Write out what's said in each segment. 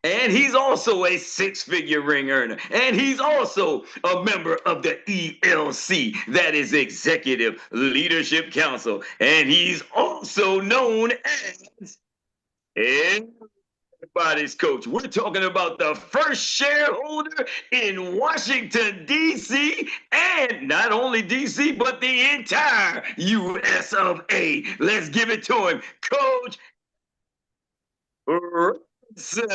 And he's also a six-figure ring earner. And he's also a member of the ELC, that is Executive Leadership Council. And he's also known as everybody's coach. We're talking about the first shareholder in Washington, D.C., and not only D.C., but the entire U.S. of A. Let's give it to him, Coach Robinson.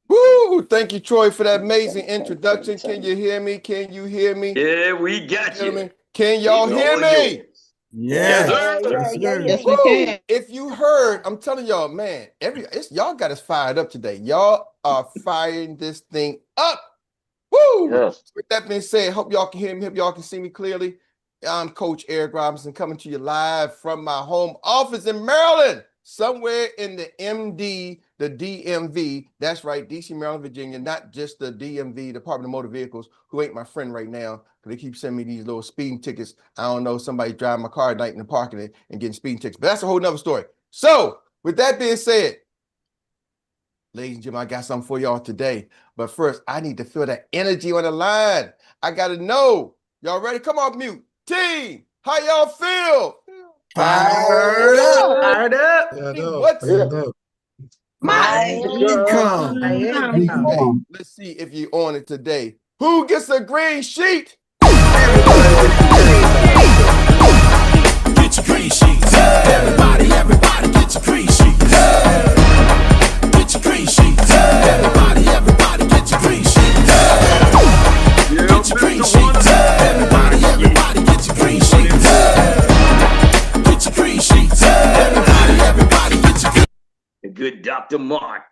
Woo! Thank you, Troy, for that amazing introduction. Can you hear me? Can you hear me? Yeah, we got you. Can y'all hear me? Yes, sir. Yes, we can. If you heard, I'm telling y'all, man, y'all got us fired up today. Y'all are firing this thing up. Woo! Yes. With that being said, hope y'all can hear me, hope y'all can see me clearly. I'm Coach Erik Robinson coming to you live from my home office in Maryland, somewhere in the MD, the DMV. That's right, DC, Maryland, Virginia, not just the DMV, Department of Motor Vehicles, who ain't my friend right now, because they keep sending me these little speeding tickets. I don't know, somebody driving my car at night and parking it and getting speeding tickets. But that's a whole nother story. So, with that being said, ladies and gentlemen, I got something for y'all today. But first, I need to feel that energy on the line. I got to know. Y'all ready? Come off mute. Team, how y'all feel? Fired up. Fired up. What's My income. Let's see if you're on it today. Who gets a green sheet? Everybody get your green sheets. Everybody get your green sheets. Get your green sheets. Everybody get your green sheets. Get your green sheets. Everybody get your green sheets. Get your green sheets. Everybody get your green. The good Dr. Mark.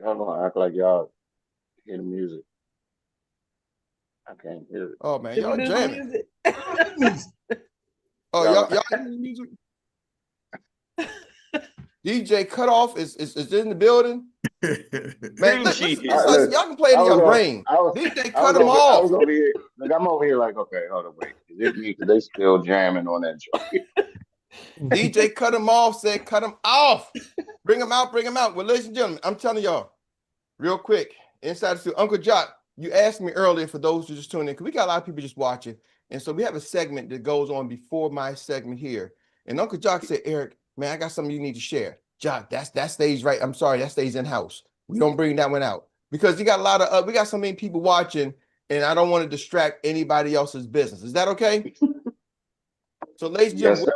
Y'all gonna act like y'all hear the music. I can't hear it. Oh man, y'all jamming. Oh, y'all hear the music? DJ Cutoff is in the building. Man, listen, y'all can play it in your brain. DJ cut them off. I was over here. Like, I'm over here like, okay, hold on, wait. Is it me? Because they still jamming on that joint. DJ cut them off, said cut them off. Bring them out, bring them out. Well, ladies and gentlemen, I'm telling y'all, real quick, inside the studio, Uncle Jock, you asked me earlier for those who just tuned in, because we got a lot of people just watching. And so we have a segment that goes on before my segment here. And Uncle Jock said, Erik, man, I got something you need to share. Jock, that stays right. I'm sorry, that stays in-house. We don't bring that one out. Because you got a lot of, we got so many people watching, and I don't want to distract anybody else's business. Is that okay? So, ladies and gentlemen,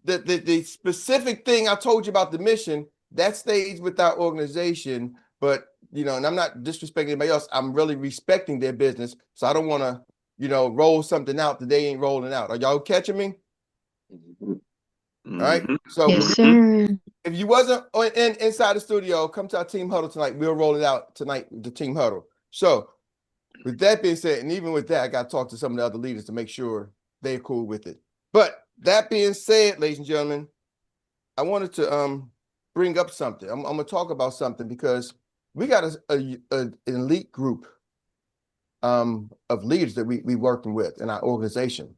Yes, the specific thing I told you about the mission, that stays with our organization. But, you know, and I'm not disrespecting anybody else. I'm really respecting their business. So I don't want to, you know, roll something out that they ain't rolling out. Are y'all catching me? All right. So yes, sir. if you wasn't inside the studio, come to our team huddle tonight. We'll roll it out tonight, the team huddle. So with that being said, and even with that, I got to talk to some of the other leaders to make sure they're cool with it. But that being said, ladies and gentlemen, I wanted to bring up something. I'm going to talk about something because we got an elite group of leaders that we working with in our organization.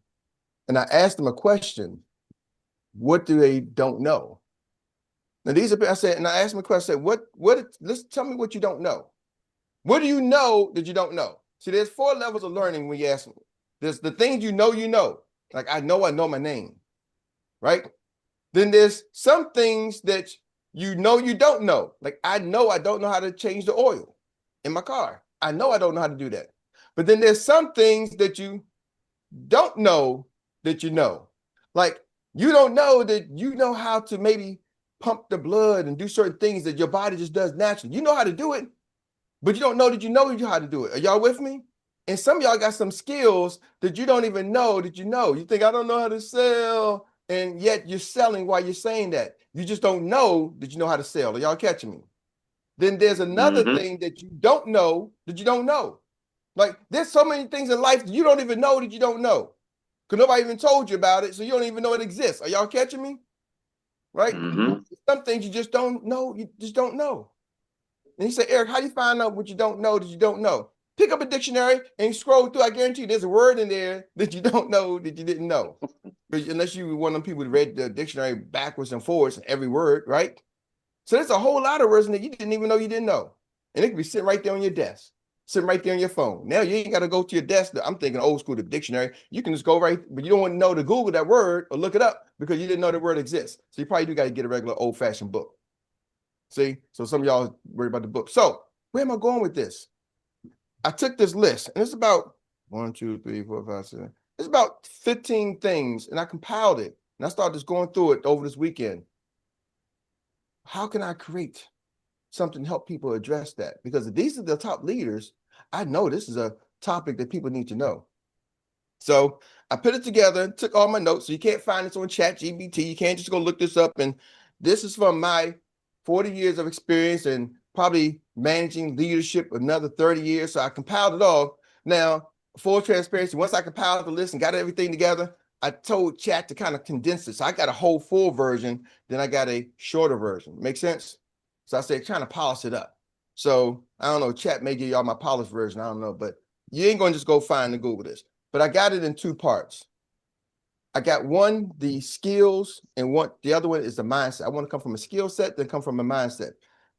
And I asked them a question. What do they don't know? Now these are, I said, and I asked them a question, I said, let's tell me what you don't know. What do you know that you don't know? See, there's 4 levels of learning when you ask them. There's the things you know. Like I know my name, right? Then there's some things that you don't know. Like I don't know how to change the oil in my car. I know I don't know how to do that. But then there's some things that you don't know that you know. Like you don't know that you know how to maybe pump the blood and do certain things that your body just does naturally. You know how to do it, but you don't know that you know how to do it. Are y'all with me? And some of y'all got some skills that you don't even know that you know. You think I don't know how to sell, and yet you're selling while you're saying that. You just don't know that you know how to sell. Are y'all catching me? Then there's another thing that you don't know that you don't know. Like there's so many things in life that you don't even know that you don't know. Because nobody even told you about it, so you don't even know it exists. Are y'all catching me? Right? Some things you just don't know, you just don't know. And he said, Erik, how do you find out what you don't know that you don't know? Pick up a dictionary and scroll through. I guarantee you there's a word in there that you don't know that you didn't know. Unless you were one of them people who read the dictionary backwards and forwards, every word, right? So there's a whole lot of words in there you didn't even know you didn't know. And it could be sitting right there on your desk, sitting right there on your phone. Now you ain't got to go to your desk. I'm thinking old school, the dictionary. You can just go right, but you don't want to know to Google that word or look it up because you didn't know the word exists. So you probably do got to get a regular old-fashioned book. See? So some of y'all worry about the book. So where am I going with this? I took this list, and it's about 1, 2, 3, 4, 5, 6. It's about 15 things, and I compiled it. And I started just going through it over this weekend. How can I create something to help people address that? Because if these are the top leaders, I know this is a topic that people need to know. So I put it together, took all my notes. So you can't find this on ChatGPT. You can't just go look this up. And this is from my 40 years of experience and probably managing leadership another 30 years. So I compiled it all. Now, full transparency, once I compiled the list and got everything together, I told Chat to kind of condense it. So I got a whole full version, then I got a shorter version. Make sense? So I said, trying to polish it up. So I don't know, Chat may give y'all my polished version. I don't know, but you ain't going to just go find and Google this. But I got it in 2 parts. I got one, the skills, and the other one is the mindset. I want to come from a skill set, then come from a mindset.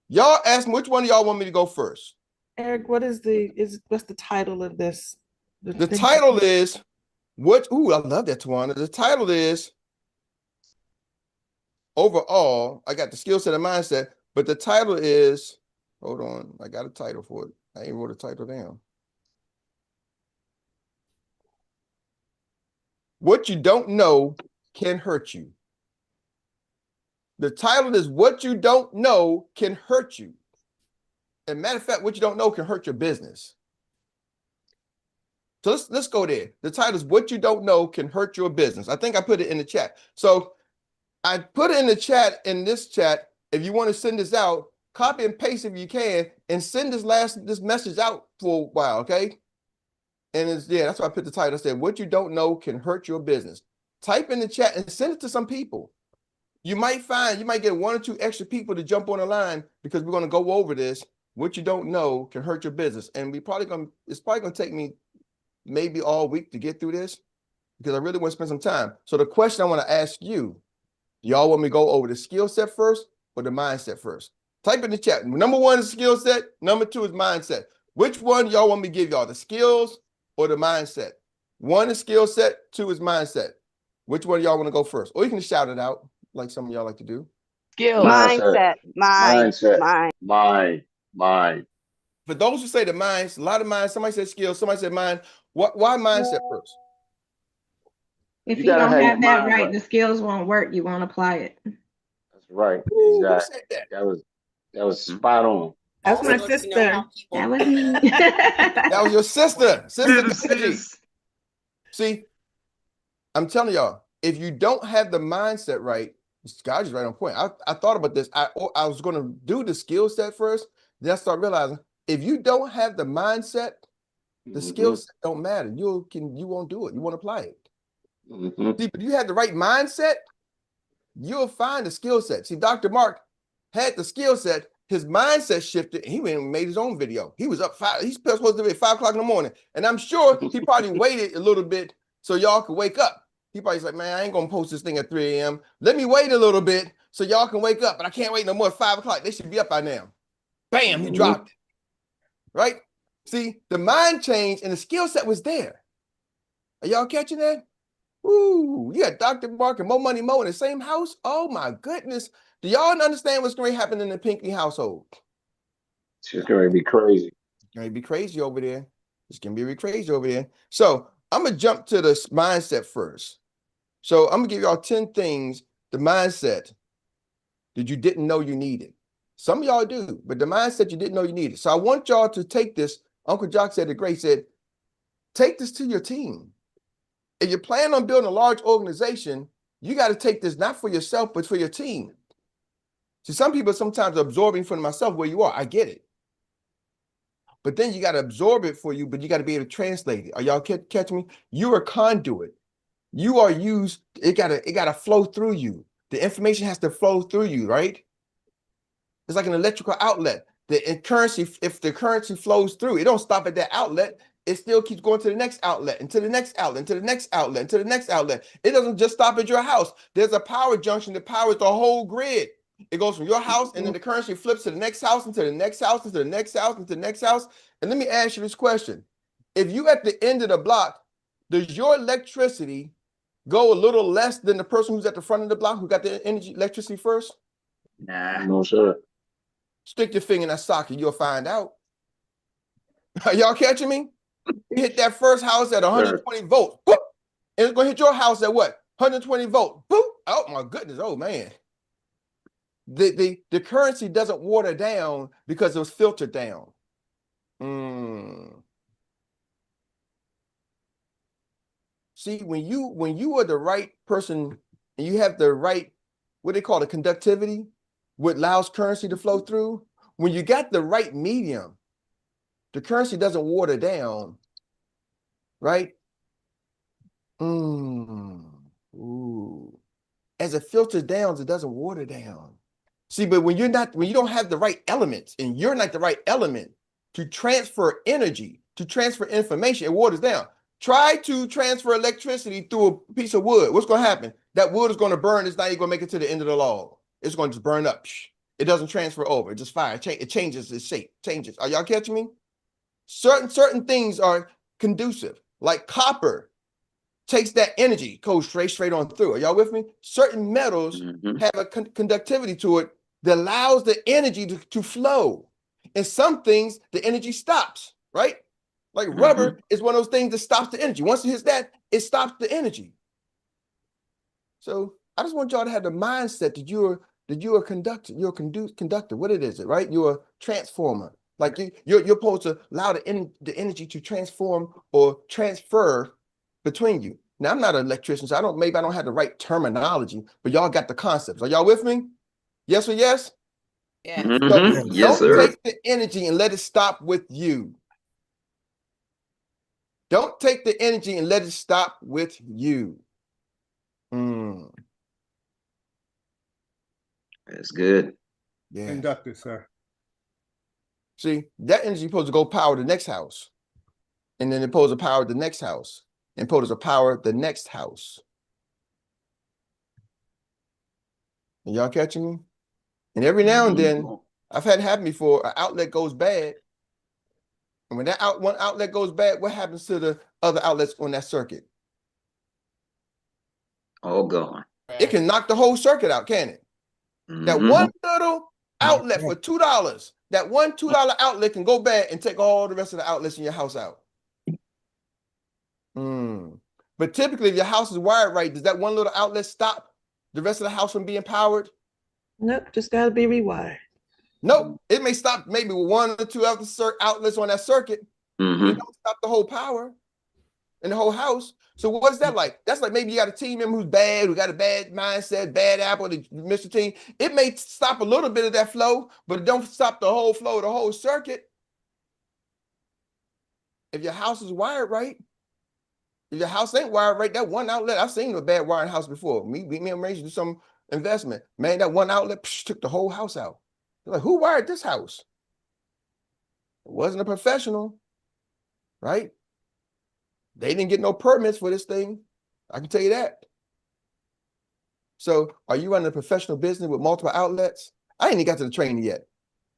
Y'all ask me, which one of y'all want me to go first? Eric, what's the title of this? The title is I love that, Tawana. The title is overall, I got the skill set and mindset, but the title is, hold on, I got a title for it. I ain't wrote a title down. What you don't know can hurt you. The title is What You Don't Know Can Hurt You. And matter of fact, what you don't know can hurt your business. So let's go there. The title is What You Don't Know Can Hurt Your Business. I think I put it in the chat. So I put it in the chat, in this chat. If you want to send this out, copy and paste if you can, and send this message out for a while, okay? And that's why I put the title. I said, What You Don't Know Can Hurt Your Business. Type in the chat and send it to some people. You might get 1 or 2 extra people to jump on the line because we're going to go over this. What you don't know can hurt your business. And it's probably going to take me maybe all week to get through this because I really want to spend some time. So the question I want to ask you, do y'all want me to go over the skill set first or the mindset first? Type in the chat. Number 1 is skill set. Number 2 is mindset. Which one y'all want me to give y'all, the skills or the mindset? 1 is skill set, 2 is mindset. Which one y'all want to go first? Or you can just shout it out like some of y'all like to do. Skills. Mindset. Mindset. Mind. For those who say the minds, a lot of minds, somebody said skills, somebody said mind. Why mindset first? If You you gotta don't have have your that mind right, right. the skills won't work. You won't apply it. That's right. Ooh, who Exactly. said that? That was spot on. That's my sister. That was me. That was your sister. Sister Sis, Angie. sis. See, I'm telling y'all, if you don't have the mindset right, Scott is right on point. I thought about this. I was going to do the skill set first. Then I start realizing if you don't have the mindset, the skill set don't matter. You won't do it. You won't apply it. See, but you have the right mindset, you'll find the skill set. See, Dr. Mark had the skill set. His mindset shifted. He went and made his own video. He was up he's supposed to be at 5 o'clock in the morning. And I'm sure he probably waited a little bit so y'all could wake up. He probably's like, man, I ain't gonna post this thing at 3 a.m. Let me wait a little bit so y'all can wake up. But I can't wait no more at 5 o'clock. They should be up by now. Bam, he dropped it. Right? See, the mind change and the skill set was there. Are y'all catching that? Ooh, you got Dr. Mark and Mo Money Mo in the same house? Oh my goodness. Do y'all understand what's going to happen in the Pinckney household? It's going to be crazy. It's going to be crazy over there. It's going to be crazy over there. So I'm going to jump to the mindset first. So I'm going to give y'all 10 things, the mindset that you didn't know you needed. Some of y'all do, but the mindset you didn't know you needed. So I want y'all to take this. Uncle Jock said it great. He said, take this to your team. If you plan on building a large organization, you got to take this not for yourself, but for your team. See, some people sometimes are absorbing for myself where you are. I get it. But then you got to absorb it for you, but you got to be able to translate it. Are y'all catching me? You're a conduit. You are used. It gotta flow through you. The information has to flow through you, right? It's like an electrical outlet. currency, if the currency flows through, it don't stop at that outlet. It still keeps going to the next outlet, and to the next outlet, and to the next outlet, and to the next outlet. It doesn't just stop at your house. There's a power junction that powers the whole grid. It goes from your house, and then the currency flips to the next house, and to the next house, and to the next house, and to the next house. And let me ask you this question. If you at the end of the block, does your electricity go a little less than the person who's at the front of the block who got the electricity first? Nah. No, sir. Stick your finger in that socket, you'll find out. Are y'all catching me? You hit that first house at 120 volts, boop, and it's gonna hit your house at what? 120 volts, boop. Oh my goodness, oh man. The currency doesn't water down because it was filtered down. See, when you are the right person and you have the right, what they call the conductivity, what allows currency to flow through, when you got the right medium, the currency doesn't water down, right? Ooh. As it filters down, it doesn't water down. See, but when you don't have the right elements, and you're not the right element to transfer energy, to transfer information, it waters down. Try to transfer electricity through a piece of wood. What's going to happen? That wood is going to burn. It's not even going to make it to the end of the log. It's going to just burn up. It doesn't transfer over. It just fire. It changes its shape. Changes. Are y'all catching me? Certain things are conducive, like copper takes that energy, goes straight on through. Are y'all with me? Certain metals have a conductivity to it that allows the energy to flow. And some things, the energy stops, right? Like rubber is one of those things that stops the energy. Once it hits that, it stops the energy. So I just want y'all to have the mindset that you're a conductor. You're a conductor. What it is, right? You're a transformer. Like you're supposed to allow the energy to transform or transfer between you. Now, I'm not an electrician, so maybe I don't have the right terminology, but y'all got the concepts. Are y'all with me? Yes or yes? Yeah. So Yes, don't sir. take the energy and let it stop with you. Don't take the energy and let it stop with you. That's good. Yeah. Conductor, sir. See, that energy is supposed to go power the next house. And then it's supposed to power the next house. And supposed to power the next house. Are y'all catching me? And every now and then, I've had it happen before, an outlet goes bad. And when that one outlet goes bad, what happens to the other outlets on that circuit? All gone. It can knock the whole circuit out, can it? That one little outlet for $2, that one $2 outlet can go bad and take all the rest of the outlets in your house out. But typically, if your house is wired right, does that one little outlet stop the rest of the house from being powered? Nope, just got to be rewired. Nope. It may stop maybe one or two outlets on that circuit, but it don't stop the whole power in the whole house. So what is that like? That's like maybe you got a team member who's bad, who got a bad mindset, bad apple, Mr. Team. It may stop a little bit of that flow, but it don't stop the whole flow, the whole circuit. If your house is wired right, if your house ain't wired right, that one outlet, I've seen a bad wiring house before. Me and Ray do some investment. Man, that one outlet took the whole house out. They're like, who wired this house? It wasn't a professional, right? They didn't get no permits for this thing. I can tell you that. So are you running a professional business with multiple outlets? I ain't even got to the training yet.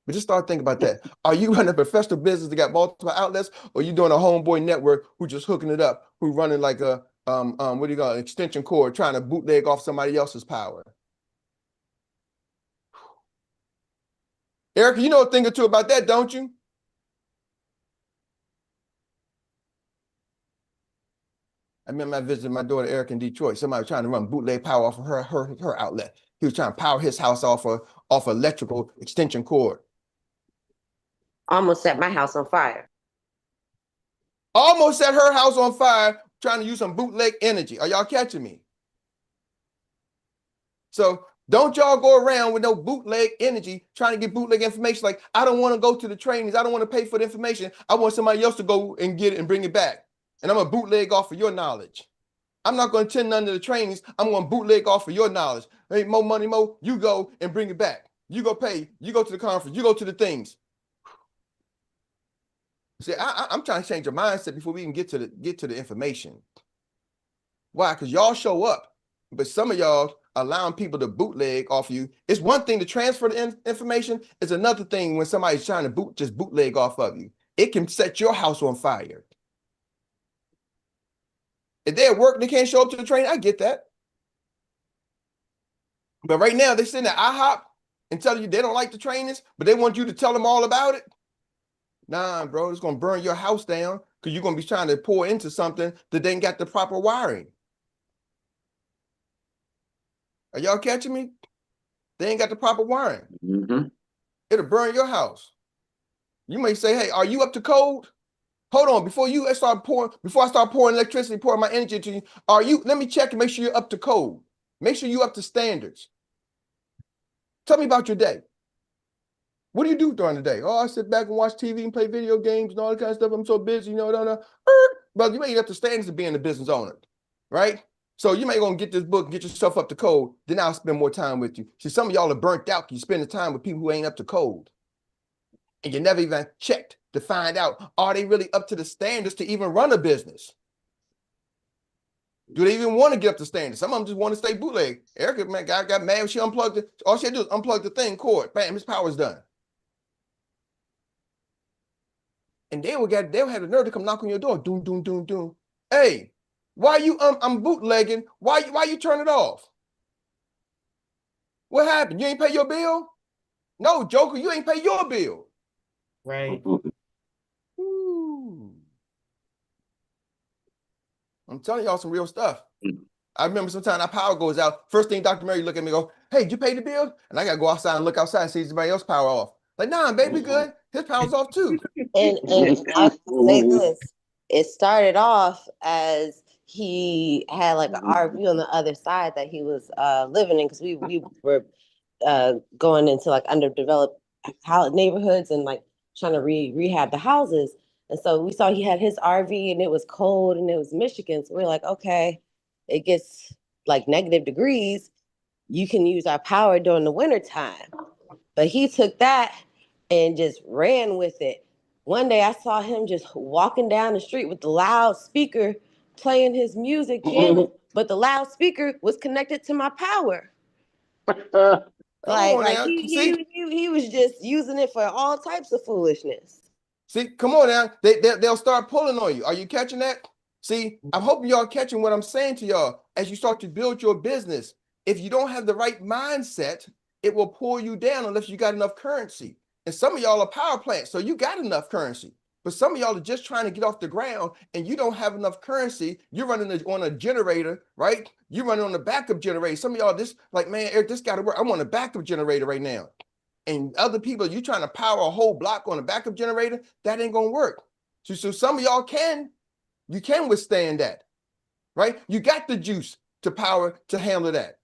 But just start thinking about that. Are you running a professional business that got multiple outlets, or you doing a homeboy network who just hooking it up, who running like a what do you call it, extension cord, trying to bootleg off somebody else's power? Erica, you know a thing or two about that, don't you? I remember I visited my daughter Erica in Detroit. Somebody was trying to run bootleg power off of her outlet. He was trying to power his house off electrical extension cord. Almost set my house on fire. Almost set her house on fire trying to use some bootleg energy. Are y'all catching me? So don't y'all go around with no bootleg energy trying to get bootleg information. Like, I don't want to go to the trainings. I don't want to pay for the information. I want somebody else to go and get it and bring it back. And I'm going to bootleg off of your knowledge. I'm not going to attend none of the trainings. I'm going to bootleg off of your knowledge. Hey, Mo Money Mo, you go and bring it back. You go pay. You go to the conference. You go to the things. See, I'm trying to change your mindset before we even get to the information. Why? Because y'all show up, but some of y'all allowing people to bootleg off you. It's one thing to transfer the information. It's another thing when somebody's trying to just bootleg off of you. It can set your house on fire. If they're at work and they can't show up to the training, I get that. But right now, they're sitting at IHOP and telling you they don't like the trainings, but they want you to tell them all about it. Nah, bro, it's going to burn your house down because you're going to be trying to pour into something that they ain't got the proper wiring. Are y'all catching me? They ain't got the proper wiring. Mm-hmm. It'll burn your house. You may say, hey, are you up to code? Hold on, before I start pouring electricity, pouring my energy into you, let me check and make sure you're up to code. Make sure you're up to standards. Tell me about your day. What do you do during the day? Oh, I sit back and watch TV and play video games and all that kind of stuff. I'm so busy, But you ain't up to standards of being a business owner, right? So you may go and get this book and get yourself up to code. Then I'll spend more time with you. See, some of y'all are burnt out. You spend the time with people who ain't up to code. And you never even checked to find out, are they really up to the standards to even run a business? Do they even want to get up to standards? Some of them just want to stay bootleg. Erica, man, got mad when she unplugged it. All she had to do is unplug the thing, cord. Bam, his power's done. And they'll have the nerve to come knock on your door. Doom, doom, doom, doom. Hey, why you I'm bootlegging? Why you turn it off? What happened? You ain't pay your bill? No, Joker, you ain't pay your bill. Right. Ooh. I'm telling y'all some real stuff. I remember sometimes our power goes out. First thing Dr. Meri look at me and go, hey, did you pay the bill? And I got to go outside and look outside and see somebody else power off. Like, nah, baby, good. His power's off too. And I'll say this. It started off as he had like an RV on the other side that he was living in, because we were going into like underdeveloped neighborhoods and like trying to rehab the houses. And so we saw he had his RV and it was cold and it was Michigan. So we we're like, okay, it gets like -degrees. You can use our power during the winter time. But he took that and just ran with it. One day I saw him just walking down the street with the loudspeaker playing his music, jamming, but the loudspeaker was connected to my power. He was just using it for all types of foolishness. See, come on now. They'll start pulling on you. Are you catching that? See, I'm hoping y'all catching what I'm saying to y'all as you start to build your business. If you don't have the right mindset, it will pull you down unless you got enough currency. And some of y'all are power plants, so you got enough currency. But some of y'all are just trying to get off the ground and you don't have enough currency. You're running on a generator, right? You're running on a backup generator. Some of y'all just like, man, Eric, this got to work. I'm on a backup generator right now. And other people, you trying to power a whole block on a backup generator, that ain't gonna work. So some of y'all can withstand that, right? You got the juice to handle that.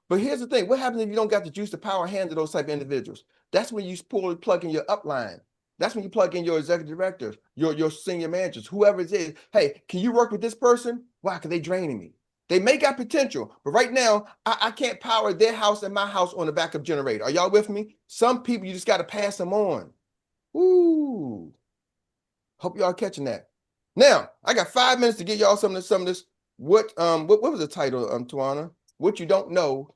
But here's the thing, what happens if you don't got the juice to power handle those type of individuals? That's when you plug in your upline. That's when you plug in your executive directors, your senior managers, whoever it is. Hey, can you work with this person? Why? Because they draining me. They may got potential, but right now, I can't power their house and my house on a backup generator. Are y'all with me? Some people, you just got to pass them on. Ooh. Hope y'all catching that. Now, I got 5 minutes to get y'all some of this. What was the title, Tawana? What you don't know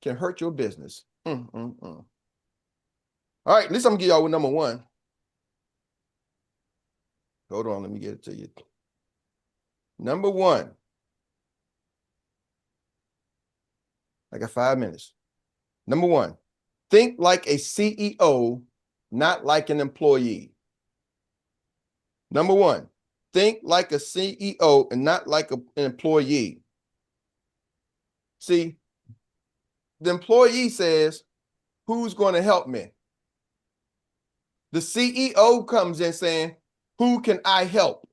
can hurt your business. All right, at least I'm going to give y'all with number one. Hold on, let me get it to you. Number one. I got 5 minutes. Number one, think like a CEO, not like an employee. Number one, think like a CEO and not like an employee. See, the employee says, who's going to help me? The CEO comes in saying, who can I help?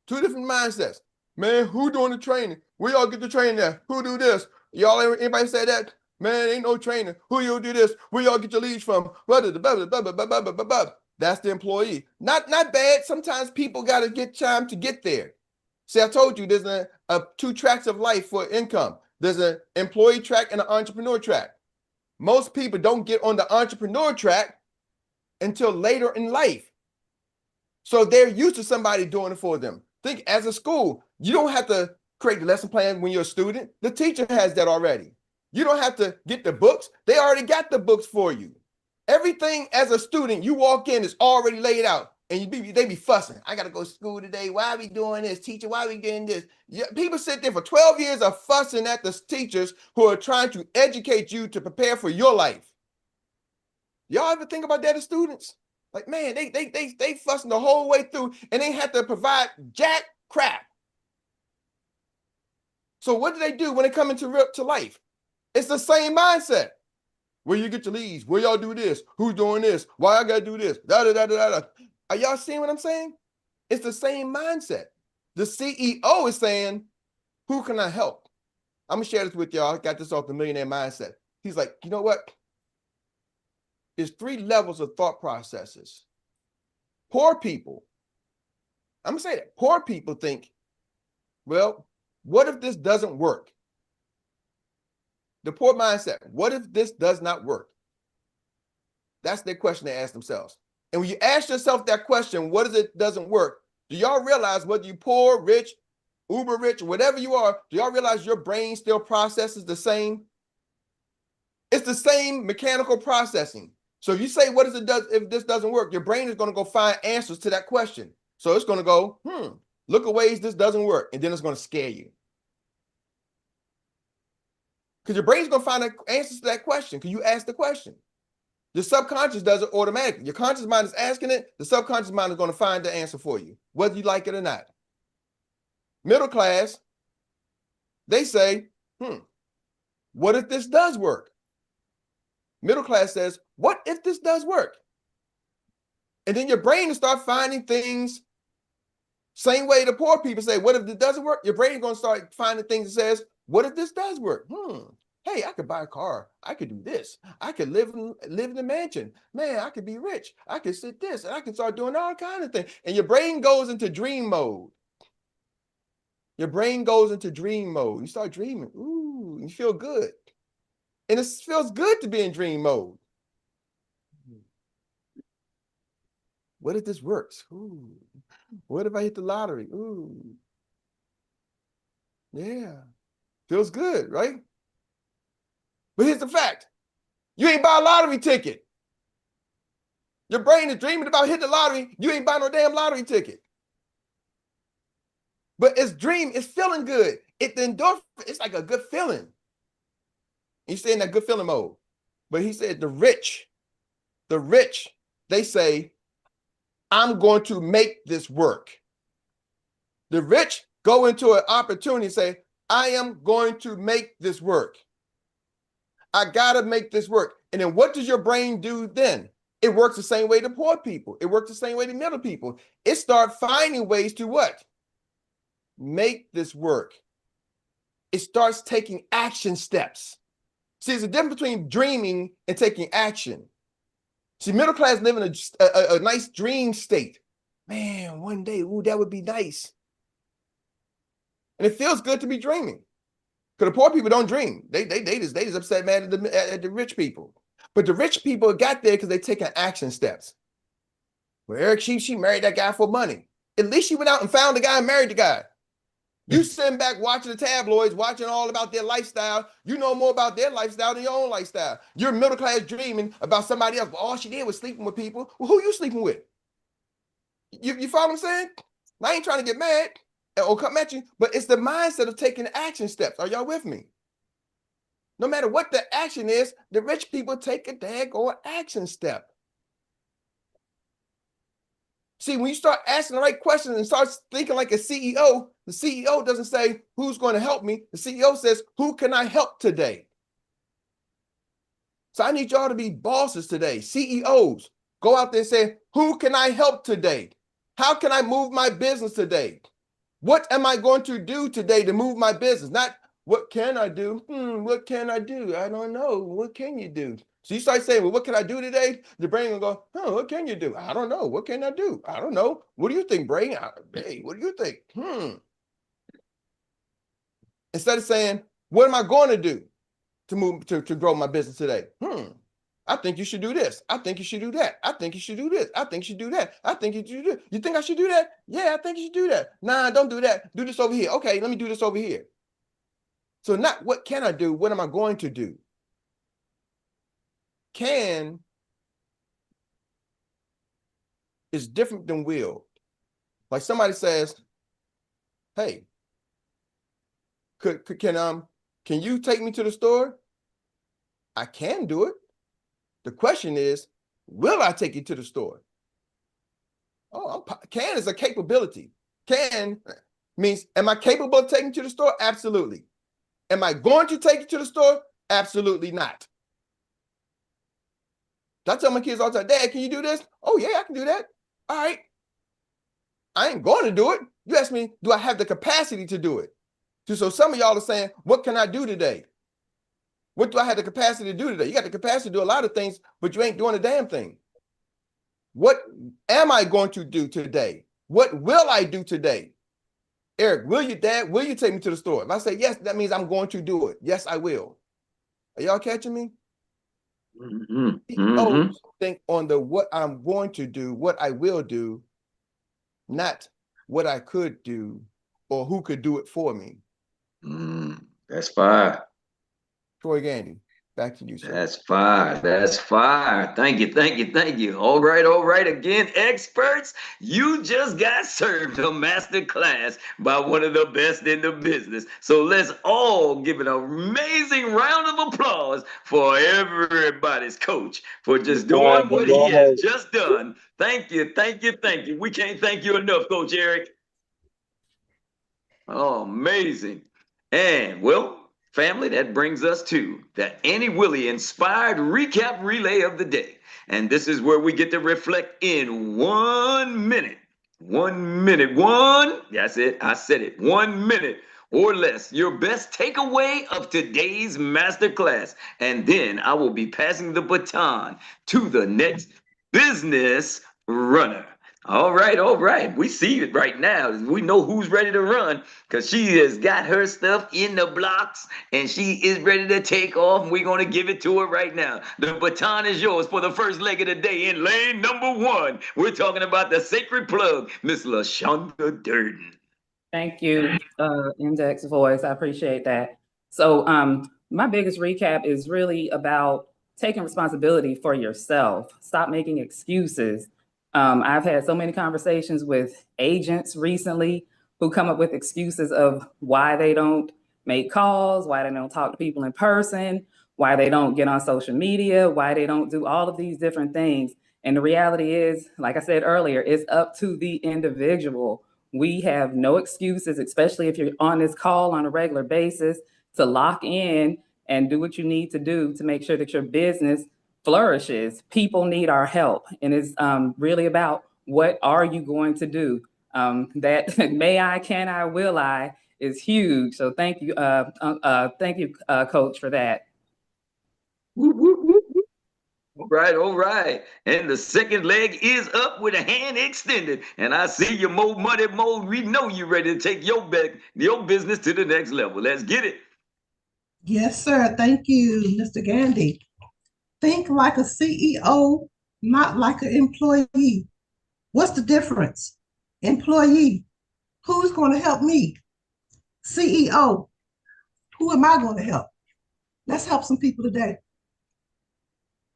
Two different mindsets. Man, who doing the training? Where y'all get the training at? Who do this? Y'all, anybody say that? Man, ain't no training. Who you do this? Where y'all get your leads from? That's the employee. Not bad. Sometimes people got to get time to get there. See, I told you there's two tracks of life for income. There's an employee track and an entrepreneur track. Most people don't get on the entrepreneur track until later in life. So they're used to somebody doing it for them. Think as a school, you don't have to create the lesson plan when you're a student. The teacher has that already. You don't have to get the books. They already got the books for you. Everything as a student, you walk in, is already laid out. And they be fussing. I got to go to school today. Why are we doing this? Teacher, why are we getting this? Yeah, people sit there for 12 years of fussing at the teachers who are trying to educate you to prepare for your life. Y'all ever think about that as students? Like, man, they fussing the whole way through and they have to provide jack crap. So what do they do when they come into life? It's the same mindset. Where you get your leads? Where y'all do this? Who's doing this? Why I gotta do this? Da, da, da, da, da. Are y'all seeing what I'm saying? It's the same mindset. The CEO is saying, who can I help? I'm gonna share this with y'all. I got this off the Millionaire Mindset. He's like, you know what? There's 3 levels of thought processes. Poor people, I'm gonna say that. Poor people think, well, what if this doesn't work? The poor mindset, what if this does not work? That's their question they ask themselves. And when you ask yourself that question, what if it doesn't work? Do y'all realize whether you poor, rich, uber rich, whatever you are, do y'all realize your brain still processes the same? It's the same mechanical processing. So if you say, what if this doesn't work? Your brain is going to go find answers to that question. So it's going to go, look at ways this doesn't work. And then it's going to scare you. Because your brain's going to find answers to that question because you asked the question. Your subconscious does it automatically. Your conscious mind is asking it. The subconscious mind is going to find the answer for you, whether you like it or not. Middle class, they say, what if this does work? Middle class says, what if this does work? And then your brain will start finding things, same way the poor people say, what if it doesn't work? Your brain is going to start finding things that says, what if this does work? Hey, I could buy a car. I could do this. I could live in a mansion. Man, I could be rich. I could sit this, and I can start doing all kinds of things. And your brain goes into dream mode. Your brain goes into dream mode. You start dreaming. Ooh, you feel good. And it feels good to be in dream mode. What if this works? Ooh. What if I hit the lottery? Ooh. Yeah. Feels good, right? But here's the fact. You ain't buy a lottery ticket. Your brain is dreaming about hitting the lottery. You ain't buy no damn lottery ticket. But it's feeling good. The endorphin, it's like a good feeling. You stay in that good feeling mode. But he said the rich, they say, I'm going to make this work. The rich go into an opportunity and say, I am going to make this work. I got to make this work. And then what does your brain do then? It works the same way to poor people. It works the same way to middle people. It starts finding ways to what? Make this work. It starts taking action steps. See, there's a difference between dreaming and taking action. See, middle class live in a nice dream state. Man, one day, ooh, that would be nice. And it feels good to be dreaming. Because the poor people don't dream. They just upset mad at the rich people. But the rich people got there because they taking action steps. Well, Eric, she married that guy for money. At least she went out and found the guy and married the guy. You sitting back watching the tabloids, watching all about their lifestyle. You know more about their lifestyle than your own lifestyle. You're middle class dreaming about somebody else. But all she did was sleeping with people. Well, who you sleeping with? You follow what I'm saying? I ain't trying to get mad or come at you, but it's the mindset of taking action steps. Are y'all with me? No matter what the action is, the rich people take a daggone action step. See, when you start asking the right questions and start thinking like a CEO, the CEO doesn't say, who's going to help me? The CEO says, who can I help today? So I need y'all to be bosses today, CEOs. Go out there and say, who can I help today? How can I move my business today? What am I going to do today to move my business? Not what can I do? What can I do? I don't know. What can you do? So you start saying, well, what can I do today? The brain will go, what can you do? I don't know. What can I do? I don't know. What do you think, brain? Hey, what do you think? Instead of saying, what am I going to do to move to grow my business today? I think you should do this. I think you should do that. I think you should do this. I think you should do that. I think you should do this. You think I should do that? Yeah, I think you should do that. Nah, don't do that. Do this over here. Okay, let me do this over here. So not what can I do? What am I going to do? Can is different than will. Like somebody says, hey, can you take me to the store? I can do it. The question is, will I take you to the store? Oh, can is a capability. Can means, am I capable of taking you to the store? Absolutely. Am I going to take you to the store? Absolutely not. I tell my kids all the time, Dad, can you do this? Oh, yeah, I can do that. All right. I ain't going to do it. You ask me, do I have the capacity to do it? So some of y'all are saying, what can I do today? What do I have the capacity to do today? You got the capacity to do a lot of things, but you ain't doing a damn thing. What am I going to do today? What will I do today? Eric, will you take me to the store? If I say yes, that means I'm going to do it. Yes, I will. Are y'all catching me? Think on the what I'm going to do, what I will do, not what I could do or who could do it for me. That's fire. Troy Gandy, back to you, sir. That's fire. That's fire. Thank you. Thank you. Thank you. All right. All right. Again, experts, you just got served a master class by one of the best in the business. So let's all give an amazing round of applause for everybody's coach for just doing what he has just done. Thank you. Thank you. Thank you. We can't thank you enough, Coach Eric. Oh, amazing. And well, family, that brings us to the Annie Willie inspired recap relay of the day. And this is where we get to reflect in 1 minute. 1 minute. That's it. I said it. 1 minute or less. Your best takeaway of today's masterclass. And then I will be passing the baton to the next business runner. All right, all right. We see it right now. We know who's ready to run because she has got her stuff in the blocks and she is ready to take off. And we're going to give it to her right now. The baton is yours for the first leg of the day in lane number 1. We're talking about the sacred plug, Miss LaShonda Durden. Thank you, Index Voice. I appreciate that. So my biggest recap is really about taking responsibility for yourself. Stop making excuses. I've had so many conversations with agents recently who come up with excuses of why they don't make calls, why they don't talk to people in person, why they don't get on social media, why they don't do all of these different things. And the reality is, like I said earlier, it's up to the individual. We have no excuses, especially if you're on this call on a regular basis, to lock in and do what you need to do to make sure that your business flourishes. People need our help. And it's really about what are you going to do? That may I, can I, will I is huge. So thank you, Coach, for that. All right, all right. And the second leg is up with a hand extended. And I see you, Mo Money Mo. We know you're ready to take your business to the next level. Let's get it. Yes, sir. Thank you, Mr. Gandy. Think like a CEO, not like an employee. What's the difference? Employee, who's going to help me? CEO, who am I going to help? Let's help some people today.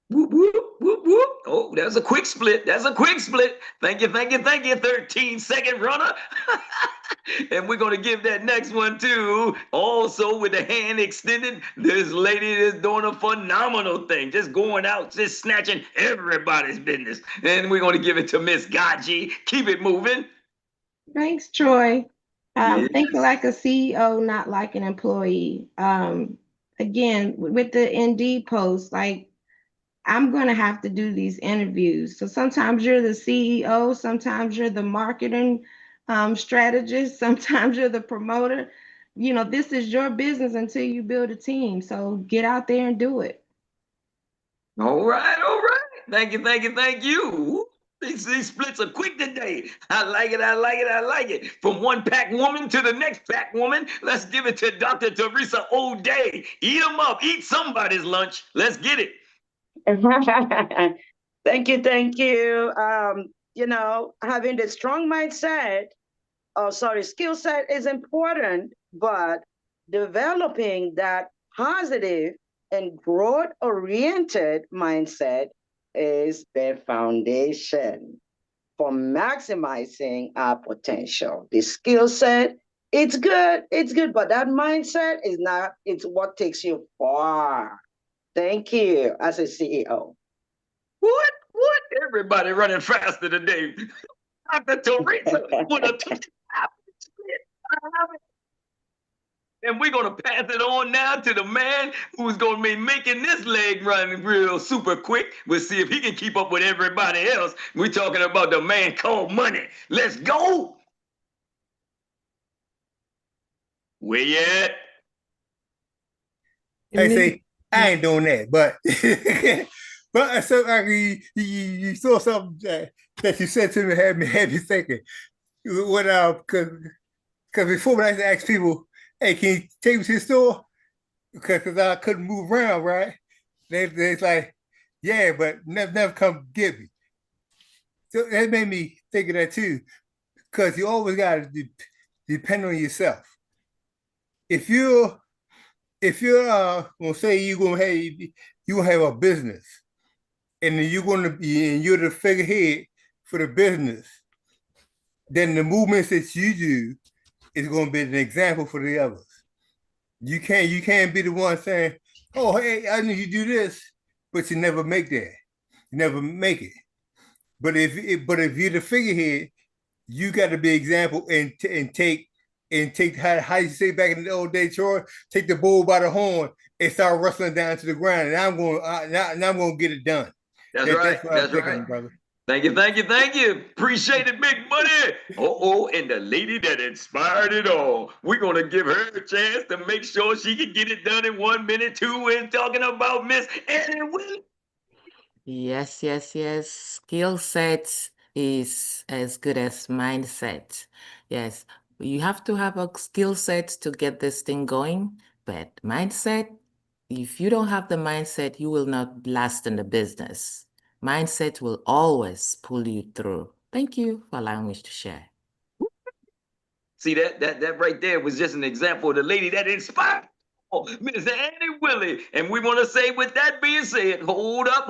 Whoop, whoop, whoop, whoop. Oh, that's a quick split. That's a quick split. Thank you, thank you, thank you, 13-second runner. And we're going to give that next one too. Also with the hand extended, this lady is doing a phenomenal thing. Just going out, just snatching everybody's business. And we're going to give it to Miss Gaji. Keep it moving. Thanks, Troy. Yes. Thinking like a CEO, not like an employee. Again, with the Indeed post, like, I'm going to have to do these interviews. So sometimes you're the CEO, sometimes you're the marketing strategist, sometimes you're the promoter. You know, this is your business until you build a team. So get out there and do it. All right, all right. Thank you, thank you, thank you. These splits are quick today. I like it, I like it, I like it. From one pack woman to the next pack woman, let's give it to Dr. Teresa O'Day. Eat them up, eat somebody's lunch. Let's get it. Thank you, thank you. Having the strong mindset, skill set is important, but developing that positive and growth oriented mindset is the foundation for maximizing our potential. The skill set, it's good, but that mindset is not, it's what takes you far. Thank you as a CEO. What? What? Everybody running faster today. Dr. Teresa with a 25 split. And we're going to pass it on now to the man who's going to be making this leg run real super quick. We'll see if he can keep up with everybody else. We're talking about the man called Money. Let's go. Where you at? Hey, see, I ain't doing that, but but so like you saw something that you said to me had me thinking. What because before when I used to ask people, hey, can you take me to the store? Because I couldn't move around, right? They's like, yeah, but never come get me. So that made me think of that too, because you always gotta depend on yourself. If you're gonna say you gonna have a business and you're the figurehead for the business, then the movements that you do is gonna be an example for the others. You can't be the one saying, "Oh, hey, I need you to do this," but you never make that. You never make it. But if you're the figurehead, you got to be example and take how you say back in the old day, Troy, take the bull by the horn and start wrestling down to the ground, and I'm going to get it done. That's right. That's right, brother. Thank you, thank you, thank you. Appreciate it, big money. And the lady that inspired it all. We're going to give her a chance to make sure she can get it done in 1 minute, too. We're talking about Miss Annie Willis. Yes, yes, yes. Skill set is as good as mindset. Yes, you have to have a skill set to get this thing going, but mindset, if you don't have the mindset, you will not last in the business. Mindset will always pull you through. Thank you for allowing me to share. See, that right there was just an example of the lady that inspired Miss Annie Willie. And we want to say, with that being said, hold up,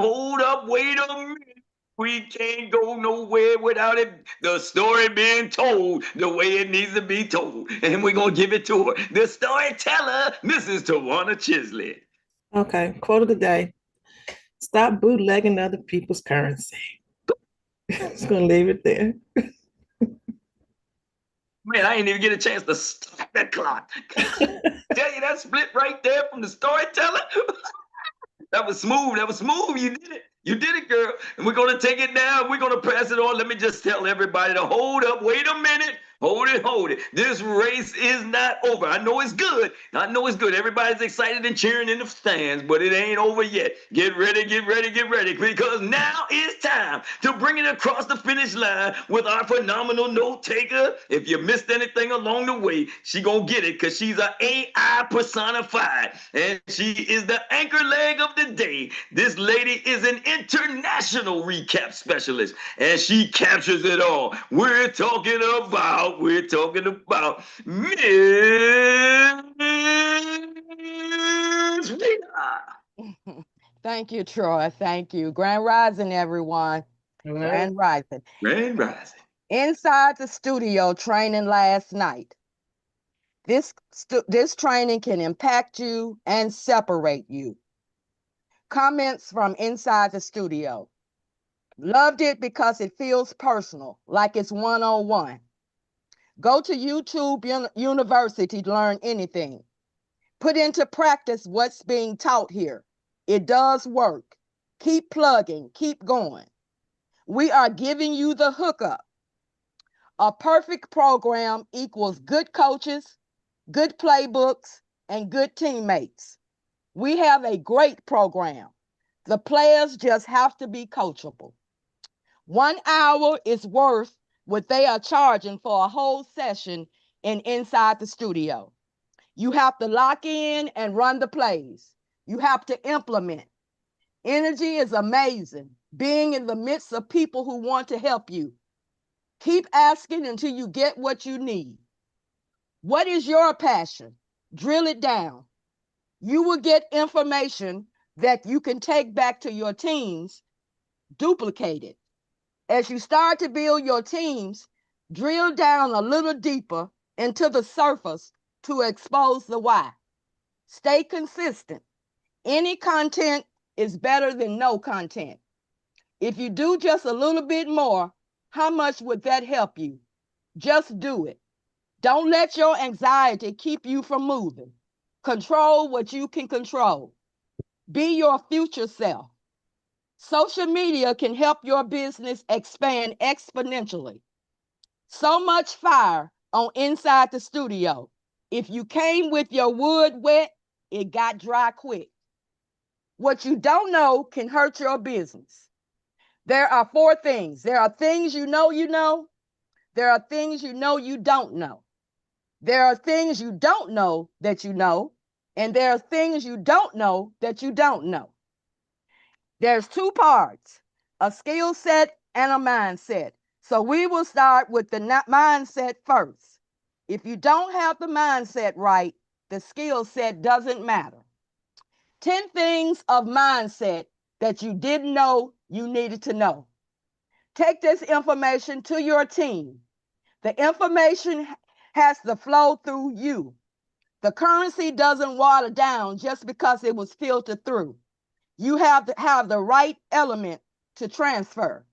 wait a minute. We can't go nowhere without it, the story being told the way it needs to be told. And we're going to give it to her. The storyteller, Mrs. Tawana Chisley. Okay, quote of the day. Stop bootlegging other people's currency. Just going to leave it there. Man, I didn't even get a chance to start that clock. Tell you that split right there from the storyteller. That was smooth. That was smooth. You did it. You did it, girl. And we're going to take it down. We're going to pass it on. Let me just tell everybody to hold up. Wait a minute. Hold it. This race is not over. I know it's good. Everybody's excited and cheering in the stands, but it ain't over yet. Get ready, because now it's time to bring it across the finish line with our phenomenal note taker. If you missed anything along the way, she gonna get it because she's an AI personified, and she is the anchor leg of the day. This lady is an international recap specialist, and she captures it all. We're talking about Miss Rita. Thank you, Troy. Thank you. Grand Rising, everyone. Grand Rising. Inside the studio training last night. This training can impact you and separate you. Comments from inside the studio. Loved it because it feels personal, like it's one-on-one. Go to YouTube University to learn anything. Put into practice what's being taught here. It does work. Keep plugging, keep going. We are giving you the hookup. A perfect program equals good coaches, good playbooks, and good teammates. We have a great program. The players just have to be coachable. 1 hour is worth what they are charging for a whole session inside the studio. You have to lock in and run the plays. You have to implement. Energy is amazing, being in the midst of people who want to help you. Keep asking until you get what you need. What is your passion? Drill it down. You will get information that you can take back to your teams, duplicate it. As you start to build your teams, drill down a little deeper into the surface to expose the why. Stay consistent. Any content is better than no content. If you do just a little bit more, how much would that help you? Just do it. Don't let your anxiety keep you from moving. Control what you can control. Be your future self. Social media can help your business expand exponentially. So much fire on Inside the Studio. If you came with your wood wet, it got dry quick. What you don't know can hurt your business. There are 4 things. There are things you know you know. There are things you know you don't know. There are things you don't know that you know. And there are things you don't know that you don't know. There's 2 parts, a skill set and a mindset. So we will start with the mindset first. If you don't have the mindset right, the skill set doesn't matter. 10 things of mindset that you didn't know you needed to know. Take this information to your team. The information has to flow through you. The currency doesn't water down just because it was filtered through. You have to have the right element to transfer.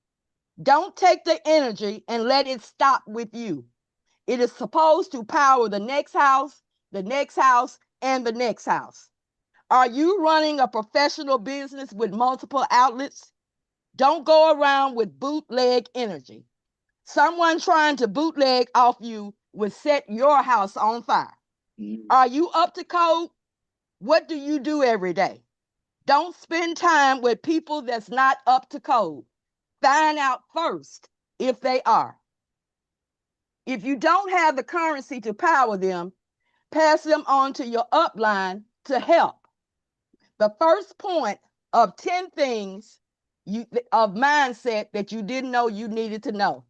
Don't take the energy and let it stop with you. It is supposed to power the next house, and the next house. Are you running a professional business with multiple outlets? Don't go around with bootleg energy. Someone trying to bootleg off you will set your house on fire. Are you up to code? What do you do every day? Don't spend time with people that's not up to code. Find out first if they are. If you don't have the currency to power them, pass them on to your upline to help. The first point of 10 things of mindset that you didn't know you needed to know.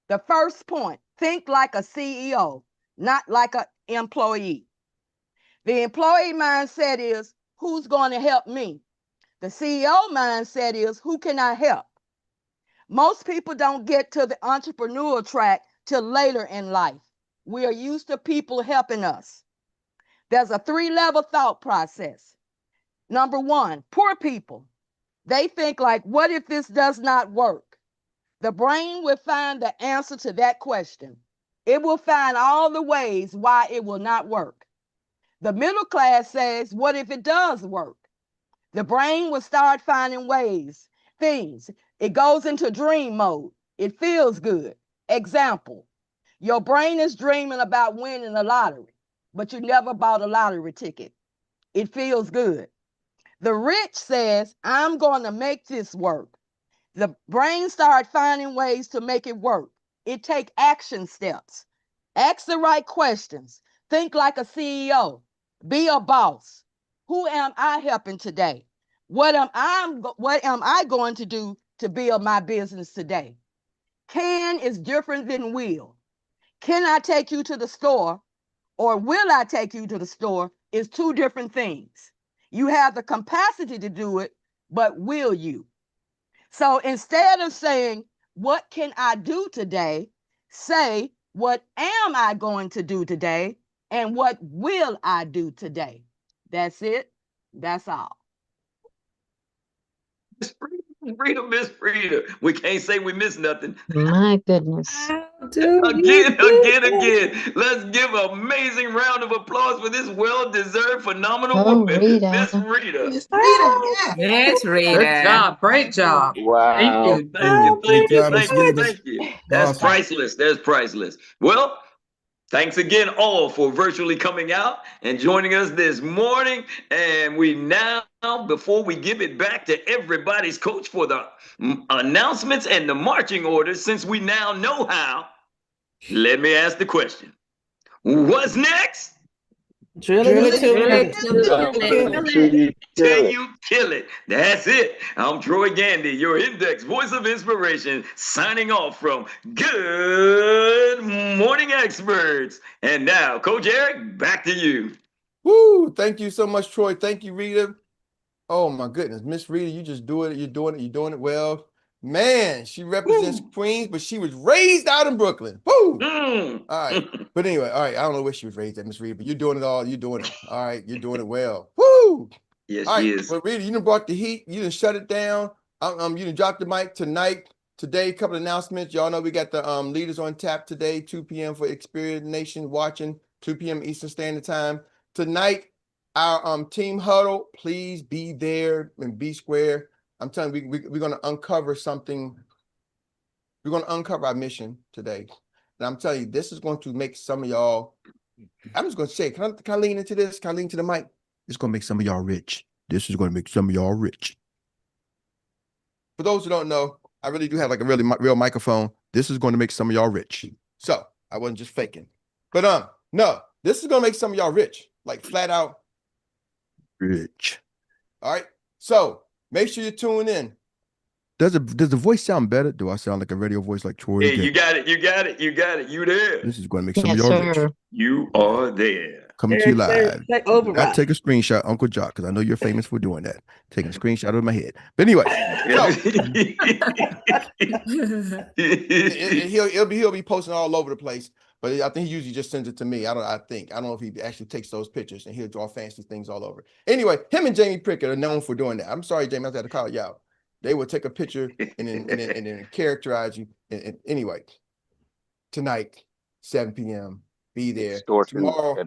The first point, think like a CEO, not like an employee. The employee mindset is, who's going to help me? The CEO mindset is, who can I help? Most people don't get to the entrepreneurial track till later in life. We are used to people helping us. There's a 3-level thought process. Number 1, poor people. They think like, what if this does not work? The brain will find the answer to that question. It will find all the ways why it will not work. The middle class says, what if it does work? The brain will start finding ways, things. It goes into dream mode. It feels good. Example, your brain is dreaming about winning the lottery, but you never bought a lottery ticket. It feels good. The rich says, I'm going to make this work. The brain starts finding ways to make it work. It takes action steps. Ask the right questions. Think like a CEO. Be a boss. Who am I helping today? What am I going to do to build my business today? Can is different than will. Can I take you to the store or will I take you to the store is 2 different things. You have the capacity to do it, but will you? So instead of saying, what can I do today? Say, what am I going to do today? And what will I do today? That's it. That's all. Miss Frida. We can't say we missed nothing. My goodness. Again. Let's give an amazing round of applause for this well-deserved, phenomenal woman, Miss Rita. Miss Rita, Yes, Rita. Good job. Great job. Wow. Thank you. That's Awesome. priceless. That's priceless. Well, thanks again all for virtually coming out and joining us this morning. And we now, before we give it back to everybody's coach for the announcements and the marching orders, since we now know how, let me ask the question. What's next? Drill it till Till you kill it. That's it. I'm Troy Gandy, your index voice of inspiration, signing off from Good Morning Experts. And now, Coach Eric, back to you. Woo! Thank you so much, Troy. Thank you, Rita. Oh my goodness, Miss Rita, you just do it. You're doing it well. Man, she represents Queens, but she was raised out in Brooklyn. Woo! All right. But anyway, all right. I don't know where she was raised at, Miss Rita, but you're doing it all. You're doing it. All right. You're doing it well. Woo! Yes, all right. she is. Well, Rita, you done brought the heat. You done shut it down. You done dropped the mic tonight. Today, a couple of announcements. Y'all know we got the leaders on tap today, 2 p.m. for Experience Nation watching, 2 p.m. Eastern Standard Time. Tonight, our team huddle, please be there and be square. I'm telling you, we're going to uncover something. We're going to uncover our mission today. And I'm telling you, this is going to make some of y'all, I'm just going to say, can I lean into this? Can I lean to the mic? It's going to make some of y'all rich. This is going to make some of y'all rich. For those who don't know, I really do have like a really real microphone. This is going to make some of y'all rich. So I wasn't just faking. But no, this is going to make some of y'all rich, like flat out rich. All right. So make sure you tune in. Does the voice sound better? Do I sound like a radio voice like Troy? Hey, you got it. You there. This is going to make some of y'all rich. You are there. Coming to you live. I take a screenshot, Uncle Jock, because I know you're famous for doing that. Taking a screenshot of my head. But anyway, so he'll be posting all over the place. But I think he usually just sends it to me. I don't know if he actually takes those pictures and he'll draw fancy things all over. Anyway, him and Jamie Prickett are known for doing that. I'm sorry, Jamie, I had to call you out. They will take a picture and then characterize you. And anyway, tonight, 7 p.m. Be there. Tomorrow,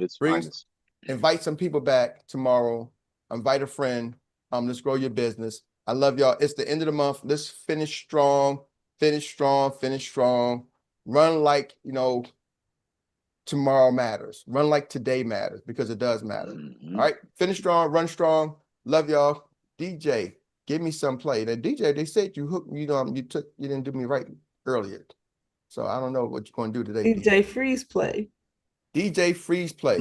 invite some people back tomorrow. Invite a friend. Let's grow your business. I love y'all. It's the end of the month. Let's finish strong. Finish strong. Run like, tomorrow matters. Run like today matters, because it does matter. All right. Finish strong. Run strong. Love y'all. DJ, give me some play. Now, DJ, they said you hooked. You didn't do me right earlier. So I don't know what you're going to do today. DJ Freeze play. DJ Freeze play.